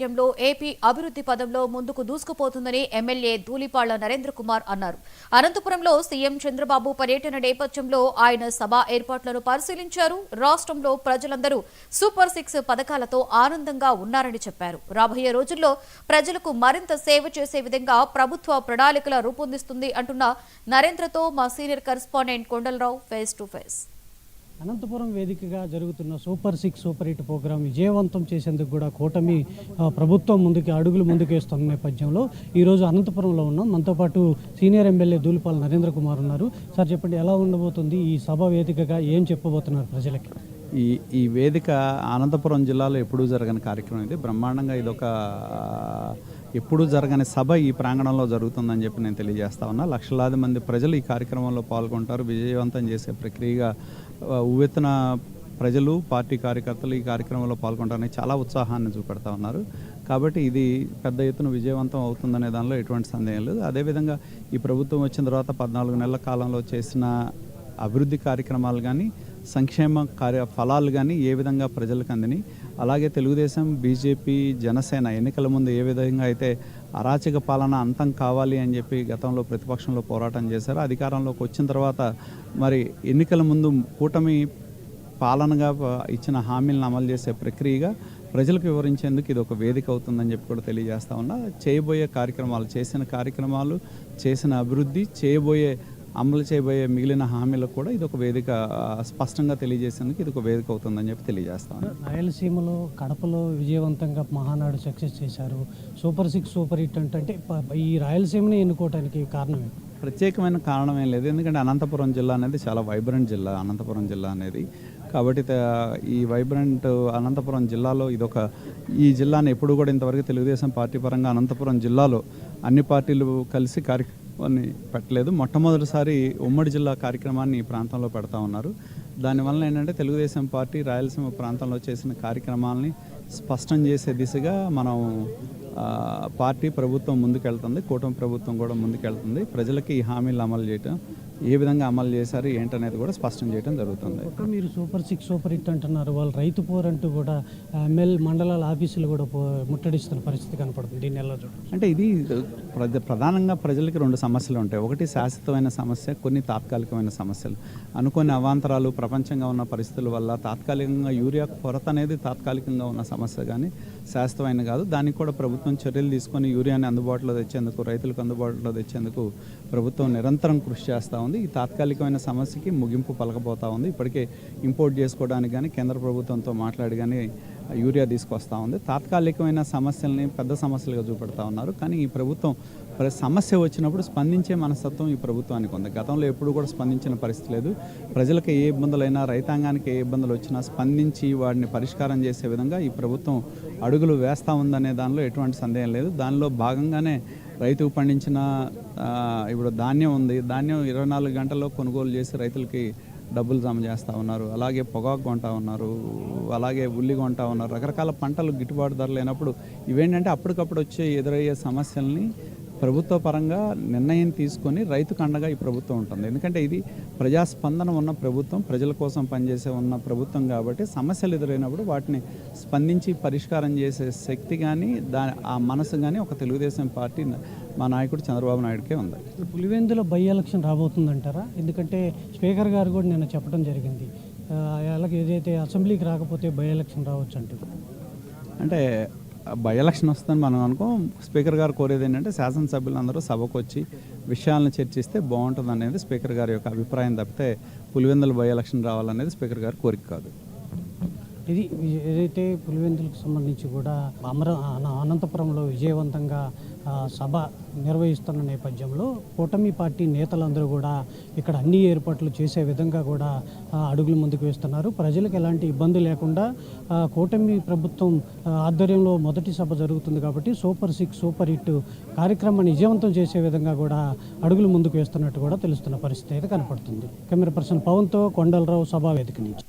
లో ఏపీ అభివృద్ధి పదంలో ముందుకు దూసుకుపోతుందని ఎమ్మెల్యే ధూళిపాళ్ల నరేంద్ర కుమార్ అన్నారు. అనంతపురంలో సీఎం చంద్రబాబు పర్యటన నేపథ్యంలో ఆయన సభ ఏర్పాట్లను పరిశీలించారు. రాష్ట్రంలో ప్రజలందరూ సూపర్ 6 పథకాలతో ఆనందంగా ఉన్నారని చెప్పారు. రాబోయే రోజుల్లో ప్రజలకు మరింత సేవ చేసే విధంగా ప్రభుత్వ ప్రణాళికల రూపొందిస్తుంది అంటున్న నరేంద్రతో మా senior correspondent Kondalarao face to face. Anantapuram వేదికగా జరుగుతున్న సూపర్ 6 సూపర్ 8 ప్రోగ్రాం విజయవంతం చేసేందుకు కూడా కూటమి ప్రభుత్వం అడుగులు ముందుకేస్తున్న నేపథ్యంలో ఈరోజు అనంతపురంలో ఉన్నాం. మనతో పాటు సీనియర్ ఎమ్మెల్యే ధూళిపాళ్ల నరేంద్ర కుమార్ ఉన్నారు. సార్ చెప్పండి, ఎలా ఉండబోతుంది ఈ సభ వేదికగా, ఏం చెప్పబోతున్నారు ప్రజలకి? ఈ వేదిక అనంతపురం జిల్లాలో ఎప్పుడూ జరగని కార్యక్రమం ఇది. బ్రహ్మాండంగా ఇదొక ఎప్పుడూ జరగని సభ ఈ ప్రాంగణంలో జరుగుతుందని చెప్పి నేను తెలియజేస్తా ఉన్నా. లక్షలాది మంది ప్రజలు ఈ కార్యక్రమంలో పాల్గొంటారు. విజయవంతం చేసే ప్రక్రియగా ఉవ్వెత్తున ప్రజలు, పార్టీ కార్యకర్తలు ఈ కార్యక్రమంలో పాల్గొంటారని చాలా ఉత్సాహాన్ని చూపెడతా ఉన్నారు. కాబట్టి ఇది పెద్ద ఎత్తున విజయవంతం అవుతుందనే దానిలో ఎటువంటి సందేహం లేదు. అదేవిధంగా ఈ ప్రభుత్వం వచ్చిన తర్వాత 14 నెలల కాలంలో చేసిన అభివృద్ధి కార్యక్రమాలు కానీ, సంక్షేమ ఫలాలు కానీ ఏ విధంగా ప్రజలకు అందిని, అలాగే తెలుగుదేశం, బీజేపీ, జనసేన ఎన్నికల ముందు ఏ విధంగా అయితే అరాచక పాలన అంతం కావాలి అని చెప్పి గతంలో ప్రతిపక్షంలో పోరాటం చేశారో, అధికారంలోకి వచ్చిన తర్వాత మరి ఎన్నికల ముందు కూటమి పాలనగా ఇచ్చిన హామీలను అమలు చేసే ప్రక్రియగా ప్రజలకు వివరించేందుకు ఇది ఒక వేదిక అవుతుందని చెప్పి కూడా తెలియజేస్తా ఉన్నా. చేయబోయే కార్యక్రమాలు, చేసిన కార్యక్రమాలు, చేసిన అభివృద్ధి, అమలు చేయబోయే మిగిలిన హామీలకు కూడా ఇది ఒక వేదిక స్పష్టంగా తెలియజేసేందుకు ఇది ఒక వేదిక అవుతుందని చెప్పి తెలియజేస్తాను. రాయలసీమలో, కడపలో విజయవంతంగా మహానాడు సక్సెస్ చేశారు. సూపర్ 6 సూపర్ 8 అంటే ఈ రాయలసీమని ఎన్నుకోవడానికి కారణమే? ప్రత్యేకమైన కారణం ఏం లేదు. ఎందుకంటే అనంతపురం జిల్లా అనేది చాలా వైబ్రెంట్ జిల్లా. అనంతపురం జిల్లా అనేది కాబట్టి ఈ వైబ్రెంట్ అనంతపురం జిల్లాలో ఈ జిల్లాను ఎప్పుడు కూడా ఇంతవరకు తెలుగుదేశం పార్టీ పరంగా అనంతపురం జిల్లాలో అన్ని పార్టీలు కలిసి కార్యక్రమాన్ని పెట్టలేదు. మొట్టమొదటిసారి ఉమ్మడి జిల్లా కార్యక్రమాన్ని ఈ ప్రాంతంలో పెడతా ఉన్నారు. దానివల్ల ఏంటంటే తెలుగుదేశం పార్టీ రాయలసీమ ప్రాంతంలో చేసిన కార్యక్రమాలని స్పష్టం చేసే దిశగా మనం పార్టీ ప్రభుత్వం ముందుకెళ్తుంది, కూటమి ప్రభుత్వం కూడా ముందుకెళ్తుంది. ప్రజలకి ఈ హామీలు అమలు చేయటం, ఏ విధంగా అమలు చేశారు ఏంటనేది కూడా స్పష్టం చేయడం జరుగుతుంది. మీరు సూపర్ 6 సూపర్ 8 అంటున్నారు, వాళ్ళు రైతు పోరంటూ కూడా మండలాల ఆఫీసులు కూడా ముట్టడిస్తున్న పరిస్థితి కనపడుతుంది. దీన్ని ఎలా చూడాలి? అంటే ఇది ప్రధానంగా ప్రజలకి 2 సమస్యలు ఉంటాయి. ఒకటి శాశ్వతమైన సమస్య, కొన్ని తాత్కాలికమైన సమస్యలు. అనుకోని అవాంతరాలు, ప్రపంచంగా ఉన్న పరిస్థితుల వల్ల తాత్కాలికంగా యూరియా కొరత అనేది తాత్కాలికంగా ఉన్న సమస్య కానీ శాశ్వతమైన కాదు. దానికి కూడా ప్రభుత్వం చర్యలు తీసుకొని యూరియాని అందుబాటులో తెచ్చేందుకు, రైతులకు అందుబాటులో తెచ్చేందుకు ప్రభుత్వం నిరంతరం కృషి చేస్తూ ఉంది. ఈ తాత్కాలికమైన సమస్యకి ముగింపు పలకపోతూ ఉంది. ఇప్పటికే ఇంపోర్ట్ చేసుకోవడానికి కానీ కేంద్ర ప్రభుత్వంతో మాట్లాడి కానీ యూరియా తీసుకొస్తూ ఉంది. తాత్కాలికమైన సమస్యల్ని పెద్ద సమస్యలుగా చూపెడతా ఉన్నారు. కానీ ఈ ప్రభుత్వం సమస్య వచ్చినప్పుడు స్పందించే మనస్తత్వం ఈ ప్రభుత్వానికి ఉంది. గతంలో ఎప్పుడు కూడా స్పందించిన పరిస్థితి లేదు. ప్రజలకు ఏ ఇబ్బందులైనా, రైతాంగానికి ఏ ఇబ్బందులు వచ్చినా స్పందించి వాటిని పరిష్కారం చేసే విధంగా ఈ ప్రభుత్వం అడుగులు వేస్తూ ఉందనే దానిలో ఎటువంటి సందేహం లేదు. దానిలో భాగంగానే రైతుకు పండించిన ఇప్పుడు ధాన్యం ఉంది. ధాన్యం 24 గంటల్లో కొనుగోలు చేసి రైతులకి డబ్బులు జమ చేస్తూ ఉన్నారు. అలాగే పొగాకు కొంటా ఉన్నారు, అలాగే ఉల్లి కొంటా ఉన్నారు. రకరకాల పంటలు గిట్టుబాటు ధర లేనప్పుడు ఇవేంటంటే అప్పటికప్పుడు వచ్చే ఎదురయ్యే సమస్యల్ని ప్రభుత్వ పరంగా నిర్ణయం తీసుకొని రైతుకు అండగా ఈ ప్రభుత్వం ఉంటుంది. ఎందుకంటే ఇది ప్రజాస్పందన ఉన్న ప్రభుత్వం, ప్రజల కోసం పనిచేసే ఉన్న ప్రభుత్వం కాబట్టి సమస్యలు ఎదురైనప్పుడు వాటిని స్పందించి పరిష్కారం చేసే శక్తి కానీ ఆ మనసు కానీ ఒక తెలుగుదేశం పార్టీ, మా నాయకుడు చంద్రబాబు నాయుడుకే ఉంది. పులివెందులో బై ఎలక్షన్ రాబోతుందంటారా? ఎందుకంటే స్పీకర్ గారు కూడా నిన్న చెప్పడం జరిగింది, అలాగే ఏదైతే అసెంబ్లీకి రాకపోతే బై ఎలక్షన్ రావచ్చు అంటే బై ఎలక్షన్ వస్తుందని మనం అనుకోం. స్పీకర్ గారు కోరేది ఏంటంటే శాసనసభ్యులందరూ సభకు వచ్చి విషయాలను చర్చిస్తే బాగుంటుంది అనేది స్పీకర్ గారి యొక్క అభిప్రాయం తప్పితే పులివెందుల బై ఎలక్షన్ రావాలనేది స్పీకర్ గారి కోరిక కాదు. ఇది ఏదైతే పులివెందులకు సంబంధించి కూడా అనంతపురంలో విజయవంతంగా సభ నిర్వహిస్తున్న నేపథ్యంలో కూటమి పార్టీ నేతలందరూ కూడా ఇక్కడ అన్ని ఏర్పాట్లు చేసే విధంగా కూడా అడుగులు ముందుకు వేస్తున్నారు. ప్రజలకు ఎలాంటి ఇబ్బంది లేకుండా కూటమి ప్రభుత్వం ఆధ్వర్యంలో మొదటి సభ జరుగుతుంది కాబట్టి సూపర్ 6 సూపర్ 8 కార్యక్రమాన్ని విజయవంతం చేసే విధంగా కూడా అడుగులు ముందుకు వేస్తున్నట్టు కూడా తెలుస్తున్న పరిస్థితి అయితే కనపడుతుంది. కెమెరా పర్సన్ పవన్తో కొండలరావు, సభా వేదిక నుంచి.